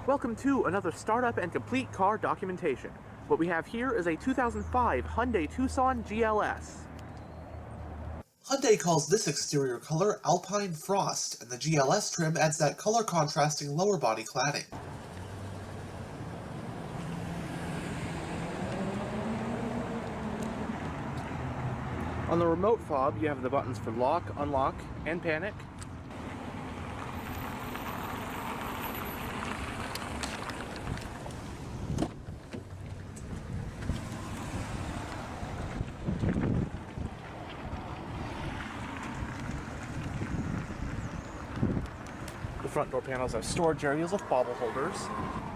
Welcome to another startup and complete car documentation. What we have here is a 2005 Hyundai Tucson GLS. Hyundai calls this exterior color Alpine Frost, and the GLS trim adds that color contrasting lower body cladding. On the remote fob, you have the buttons for lock, unlock, and panic. The front door panels have storage areas with bobble holders,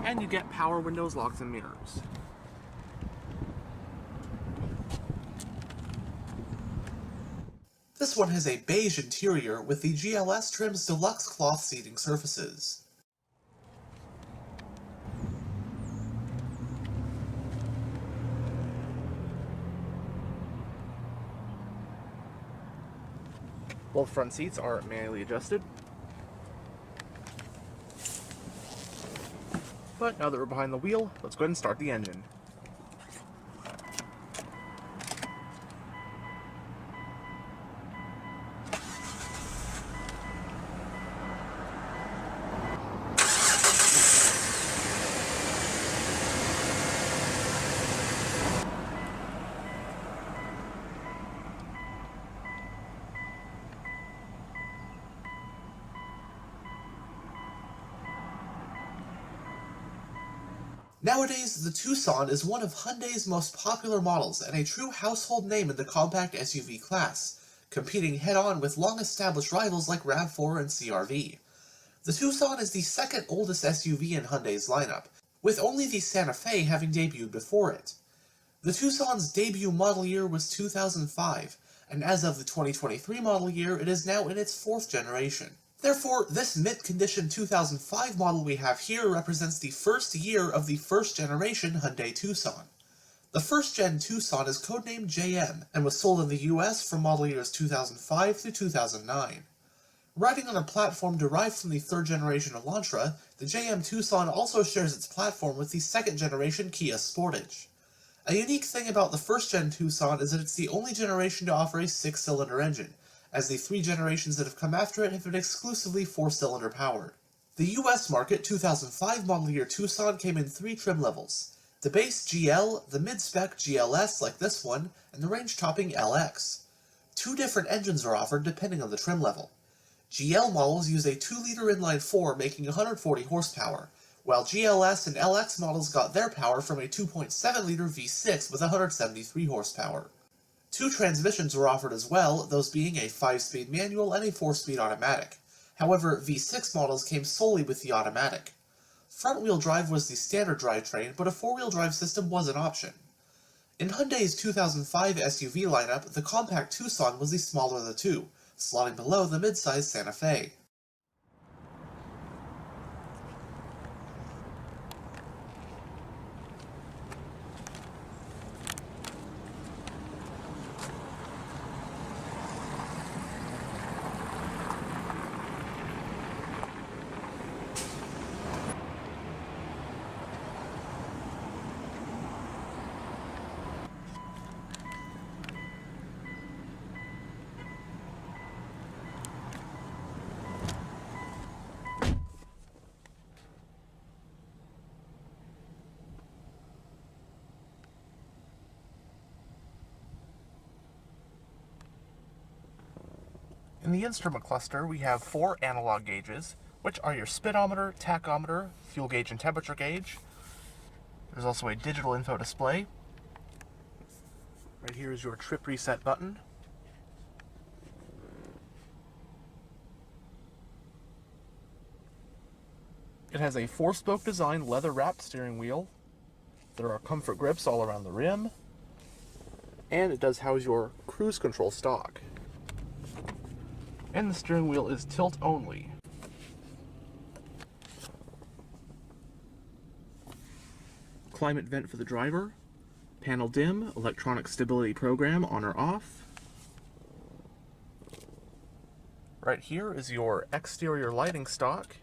and you get power windows, locks, and mirrors. This one has a beige interior with the GLS trim's deluxe cloth seating surfaces. Both front seats are manually adjusted. But now that we're behind the wheel, let's go ahead and start the engine. Nowadays, the Tucson is one of Hyundai's most popular models and a true household name in the compact SUV class, competing head-on with long-established rivals like RAV4 and CR-V. The Tucson is the second oldest SUV in Hyundai's lineup, with only the Santa Fe having debuted before it. The Tucson's debut model year was 2005, and as of the 2023 model year, it is now in its fourth generation. Therefore, this mint-condition 2005 model we have here represents the first year of the first-generation Hyundai Tucson. The first-gen Tucson is codenamed JM, and was sold in the US from model years 2005 through 2009. Riding on a platform derived from the third-generation Elantra, the JM Tucson also shares its platform with the second-generation Kia Sportage. A unique thing about the first-gen Tucson is that it's the only generation to offer a six-cylinder engine, as the three generations that have come after it have been exclusively four-cylinder powered. The US market 2005 model year Tucson came in three trim levels: the base GL, the mid-spec GLS like this one, and the range-topping LX. Two different engines are offered depending on the trim level. GL models use a 2-liter inline-4 making 140 horsepower, while GLS and LX models got their power from a 2.7-liter V6 with 173 horsepower. Two transmissions were offered as well, those being a 5-speed manual and a 4-speed automatic. However, V6 models came solely with the automatic. Front-wheel drive was the standard drivetrain, but a 4-wheel drive system was an option. In Hyundai's 2005 SUV lineup, the compact Tucson was the smaller of the two, slotting below the mid-size Santa Fe. In the instrument cluster, we have 4 analog gauges, which are your speedometer, tachometer, fuel gauge, and temperature gauge. There's also a digital info display. Right here is your trip reset button. It has a 4-spoke design leather-wrapped steering wheel. There are comfort grips all around the rim. And it does house your cruise control stalk. And the steering wheel is tilt only. Climate vent for the driver, panel dim, electronic stability program on or off. Right here is your exterior lighting stock.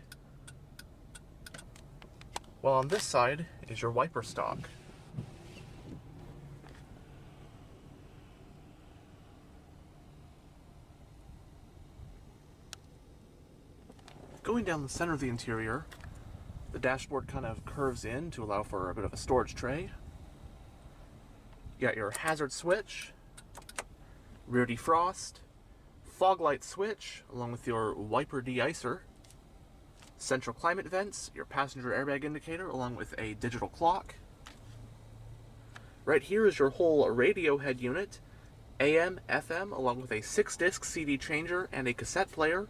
while on this side is your wiper stock. Going down the center of the interior, the dashboard kind of curves in to allow for a bit of a storage tray. You got your hazard switch, rear defrost, fog light switch, along with your wiper de-icer, central climate vents, your passenger airbag indicator, along with a digital clock. Right here is your whole radio head unit, AM, FM, along with a 6-disc CD changer and a cassette player.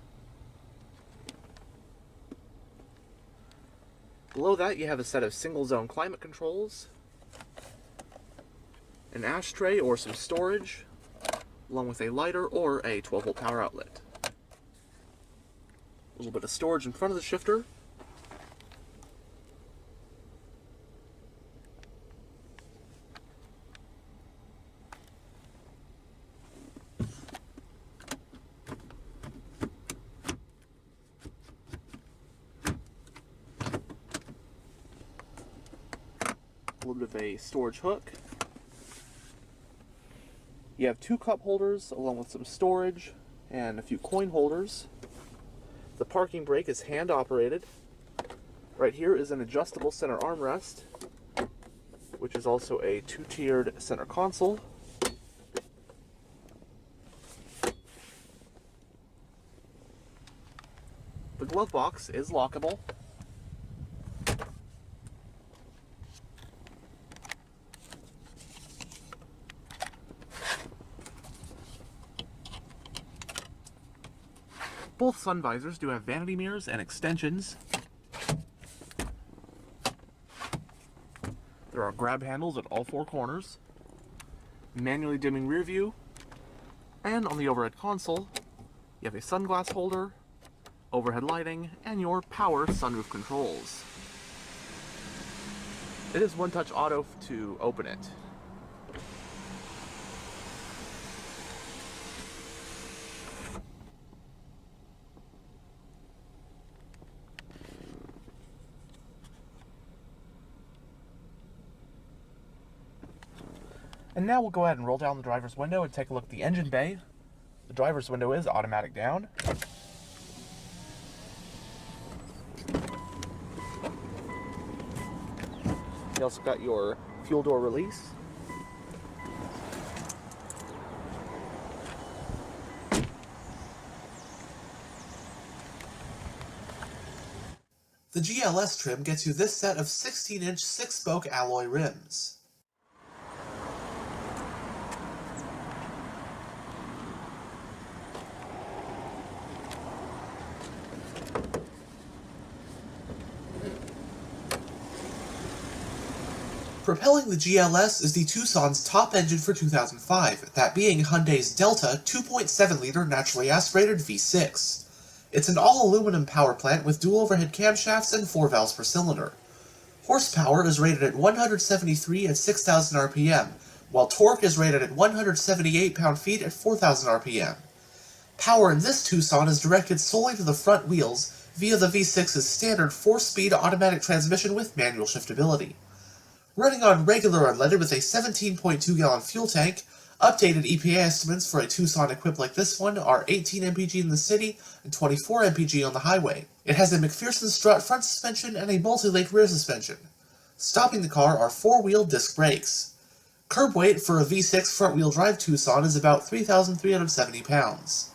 Below that you have a set of single zone climate controls, an ashtray or some storage, along with a lighter or a 12-volt power outlet. A little bit of storage in front of the shifter. A little bit of a storage hook. You have 2 cup holders along with some storage and a few coin holders. The parking brake is hand operated. Right here is an adjustable center armrest, which is also a 2-tiered center console. The glove box is lockable. Both sun visors do have vanity mirrors and extensions. There are grab handles at all 4 corners, manually dimming rear view, and on the overhead console, you have a sunglass holder, overhead lighting, and your power sunroof controls. It is one-touch auto to open it. And now we'll go ahead and roll down the driver's window and take a look at the engine bay. The driver's window is automatic down. You also got your fuel door release. The GLS trim gets you this set of 16-inch 6-spoke alloy rims. Propelling the GLS is the Tucson's top engine for 2005, that being Hyundai's Delta 2.7-liter naturally aspirated V6. It's an all-aluminum power plant with dual overhead camshafts and 4 valves per cylinder. Horsepower is rated at 173 at 6,000 RPM, while torque is rated at 178 pound-feet at 4,000 RPM. Power in this Tucson is directed solely to the front wheels via the V6's standard 4-speed automatic transmission with manual shiftability. Running on regular unleaded with a 17.2-gallon fuel tank, updated EPA estimates for a Tucson equipped like this one are 18 mpg in the city and 24 mpg on the highway. It has a McPherson strut front suspension and a multi-link rear suspension. Stopping the car are 4-wheel disc brakes. Curb weight for a V6 front-wheel drive Tucson is about 3,370 pounds.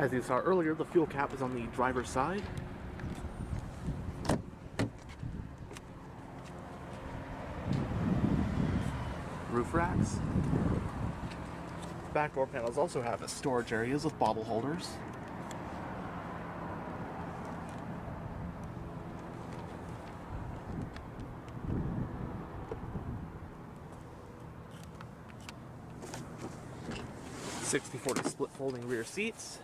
As you saw earlier, the fuel cap is on the driver's side. Roof racks. Back door panels also have storage areas with bottle holders. /60/40 split folding rear seats.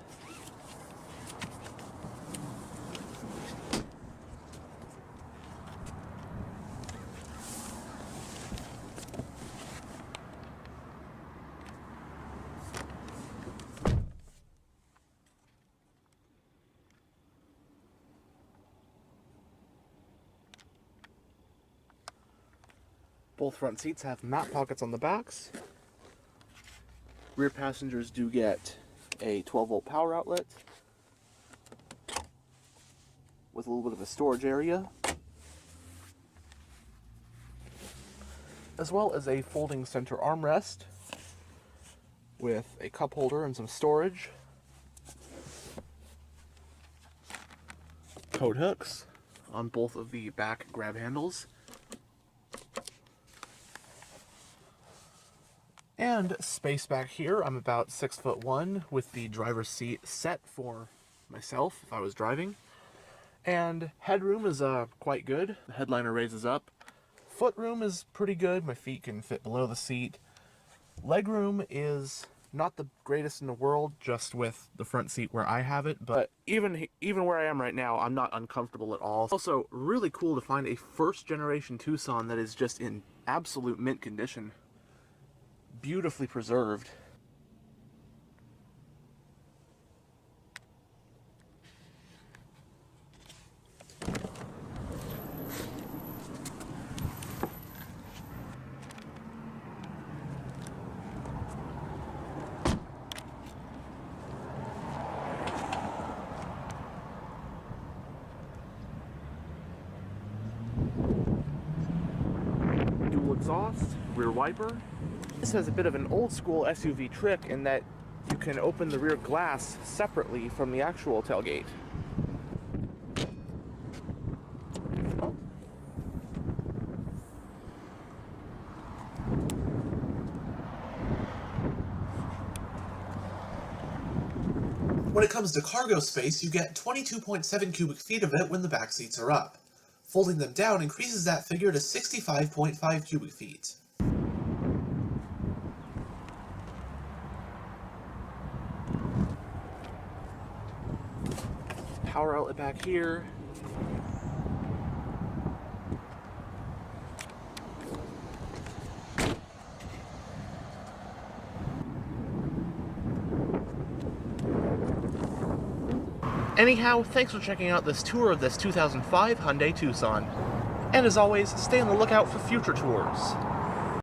Both front seats have mat pockets on the backs. Rear passengers do get a 12-volt power outlet with a little bit of a storage area, as well as a folding center armrest with a cup holder and some storage. Coat hooks on both of the back grab handles. And space back here. I'm about 6'1" with the driver's seat set for myself if I was driving. And headroom is quite good. The headliner raises up. Footroom is pretty good. My feet can fit below the seat. Legroom is not the greatest in the world, just with the front seat where I have it, but even where I am right now, I'm not uncomfortable at all. Also, really cool to find a first generation Tucson that is just in absolute mint condition. Beautifully preserved. Dual exhaust, rear wiper. This has a bit of an old school SUV trick in that you can open the rear glass separately from the actual tailgate. When it comes to cargo space, you get 22.7 cubic feet of it when the back seats are up. Folding them down increases that figure to 65.5 cubic feet. Power outlet back here. Anyhow, thanks for checking out this tour of this 2005 Hyundai Tucson. And as always, stay on the lookout for future tours.